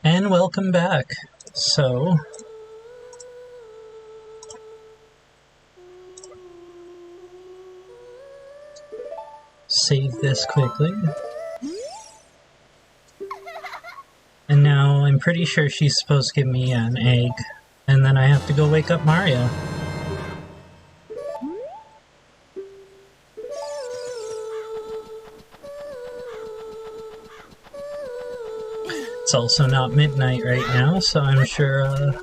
And welcome back. So, save this quickly. And now I'm pretty sure she's supposed to give me an egg, and then I have to go wake up Mario. It's also not midnight right now, so I'm sure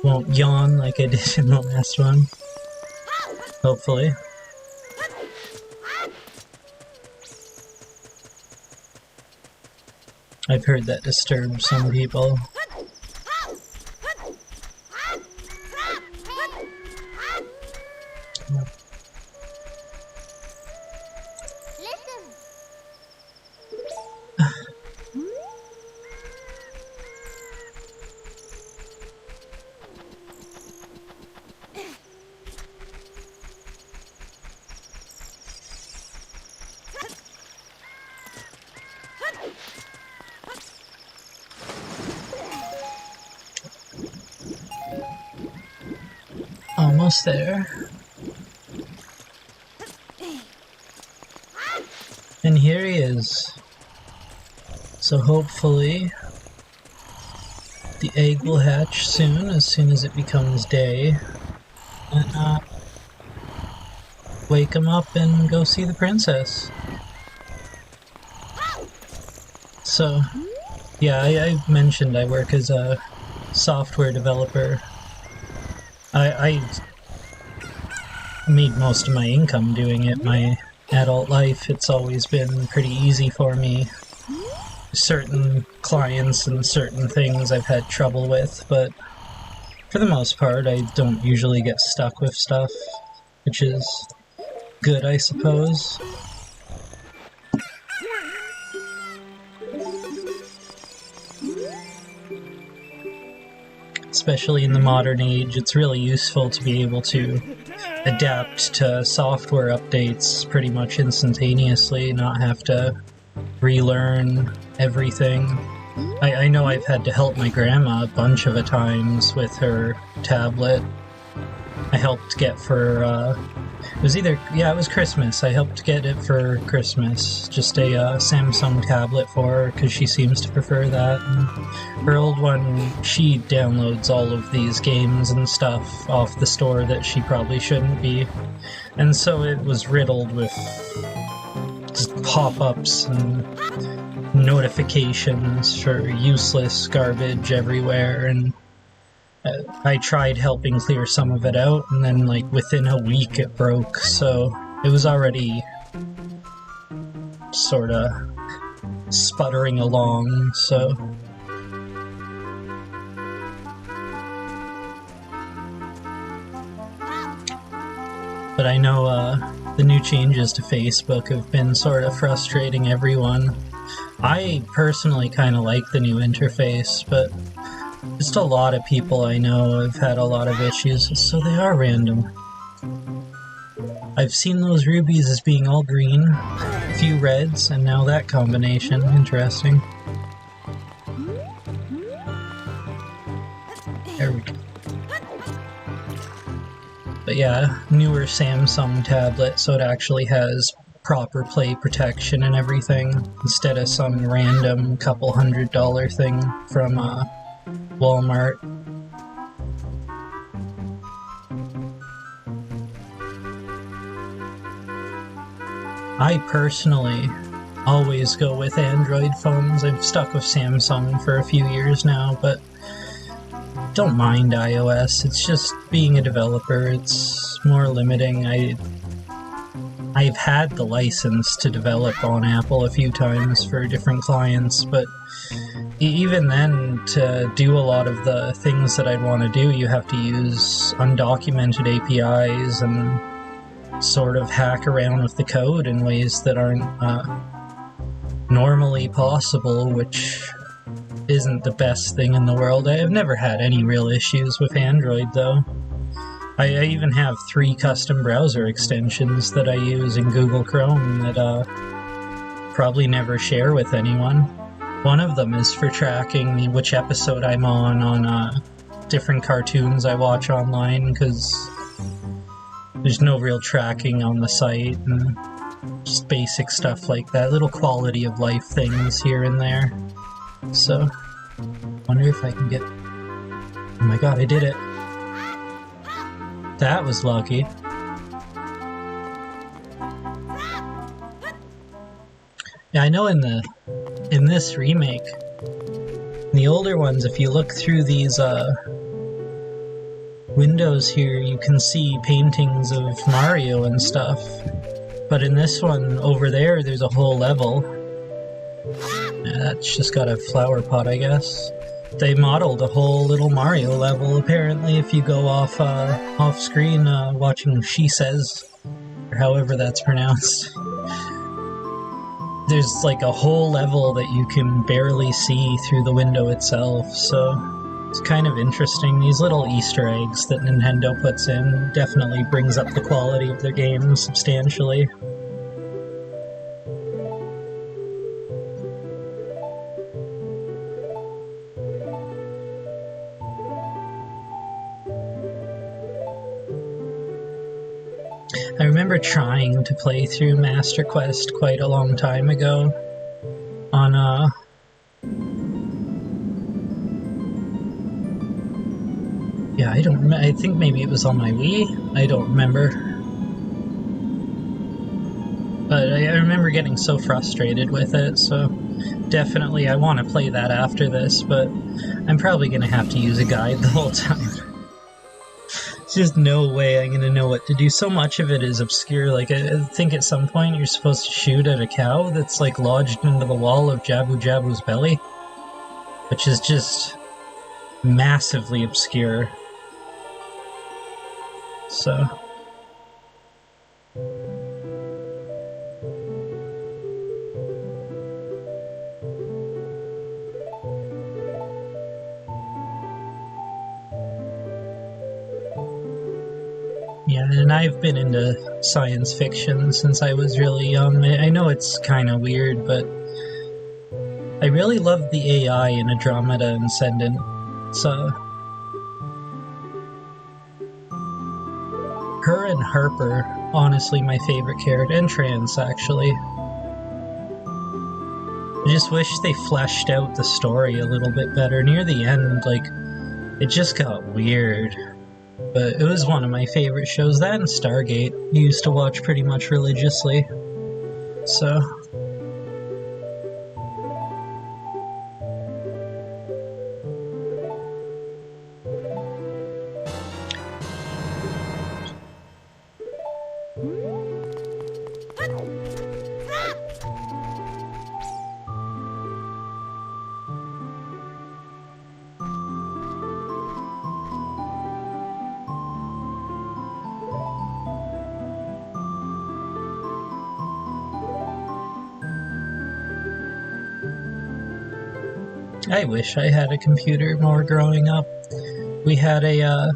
won't yawn like I did in the last one. Hopefully. I've heard that disturbs some people. Almost there. And here he is. So hopefully the egg will hatch soon as it becomes day. And wake him up and go see the princess. So, yeah, I mentioned I work as a software developer. I made most of my income doing it. My adult life, it's always been pretty easy for me. Certain clients and certain things I've had trouble with, but for the most part I don't usually get stuck with stuff, which is good, I suppose. Especially in the modern age, it's really useful to be able to adapt to software updates pretty much instantaneously, not have to relearn everything. I know I've had to help my grandma a bunch of times with her tablet. I helped get for, it was Christmas. I helped get it for Christmas. Just a Samsung tablet for her, because she seems to prefer that. And her old one, she downloads all of these games and stuff off the store that she probably shouldn't be. And so it was riddled with just pop-ups and notifications for useless garbage everywhere, and I tried helping clear some of it out, and then like within a week it broke, so it was already sorta sputtering along, so... But I know the new changes to Facebook have been sort of frustrating everyone. I personally kind of like the new interface, but just a lot of people I know have had a lot of issues, so they are random. I've seen those rubies as being all green, a few reds, and now that combination. Interesting. There we go. But yeah, newer Samsung tablet, so it actually has proper play protection and everything, instead of some random couple $100 thing from Walmart. I personally always go with Android phones. I've stuck with Samsung for a few years now, but don't mind iOS. It's just being a developer, it's more limiting. I've had the license to develop on Apple a few times for different clients, but even then, to do a lot of the things that I'd want to do, you have to use undocumented APIs and sort of hack around with the code in ways that aren't normally possible, which isn't the best thing in the world. I've never had any real issues with Android, though. I even have 3 custom browser extensions that I use in Google Chrome that probably never share with anyone. One of them is for tracking which episode I'm on different cartoons I watch online, because there's no real tracking on the site, and just basic stuff like that, little quality of life things here and there. So, wonder if I can get... Oh my god, I did it! That was lucky. Yeah, I know in this remake, in the older ones, if you look through these windows here, you can see paintings of Mario and stuff. But in this one, over there's a whole level. Yeah, that's just got a flower pot, I guess. They modeled a whole little Mario level, apparently, if you go off screen watching She Says, or however that's pronounced. There's like a whole level that you can barely see through the window itself, so it's kind of interesting. These little Easter eggs that Nintendo puts in definitely brings up the quality of their game substantially. I remember trying to play through Master Quest quite a long time ago on yeah, I think maybe it was on my Wii? I don't remember. But I remember getting so frustrated with it, so definitely I want to play that after this, but I'm probably going to have to use a guide the whole time. There's just no way I'm gonna know what to do. So much of it is obscure. Like, I think at some point you're supposed to shoot at a cow that's, like, lodged into the wall of Jabu Jabu's belly, which is just massively obscure. So... yeah, and I've been into science fiction since I was really young. I know it's kind of weird, but I really love the AI in Andromeda and Ascendant. So, her and Harper, honestly, my favorite character, and Trance, actually. I just wish they fleshed out the story a little bit better. Near the end, like, it just got weird. But it was one of my favorite shows. That and Stargate, I used to watch pretty much religiously. So... I wish I had a computer more growing up. We had a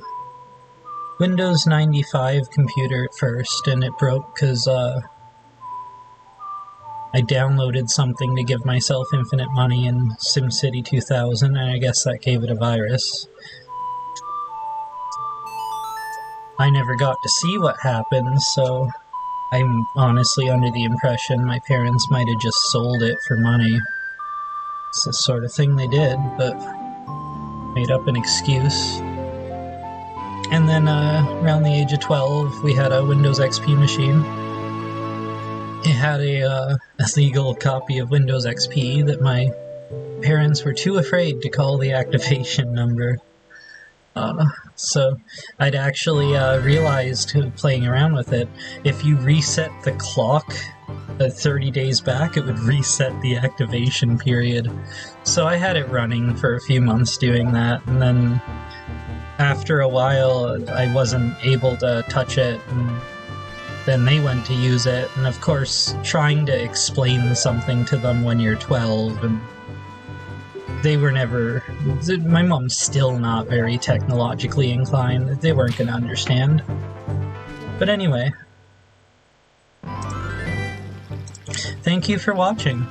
Windows 95 computer at first, and it broke because I downloaded something to give myself infinite money in SimCity 2000, and I guess that gave it a virus. I never got to see what happened, so I'm honestly under the impression my parents might have just sold it for money. It's the sort of thing they did, but made up an excuse. And then around the age of 12, we had a Windows XP machine. It had a legal copy of Windows XP that my parents were too afraid to call the activation number. So I'd actually realized, playing around with it, if you reset the clock 30 days back, it would reset the activation period. So I had it running for a few months doing that, and then after a while I wasn't able to touch it, and then they went to use it, and of course trying to explain something to them when you're 12, and they were never... My mom's still not very technologically inclined. They weren't going to understand. But anyway... Thank you for watching.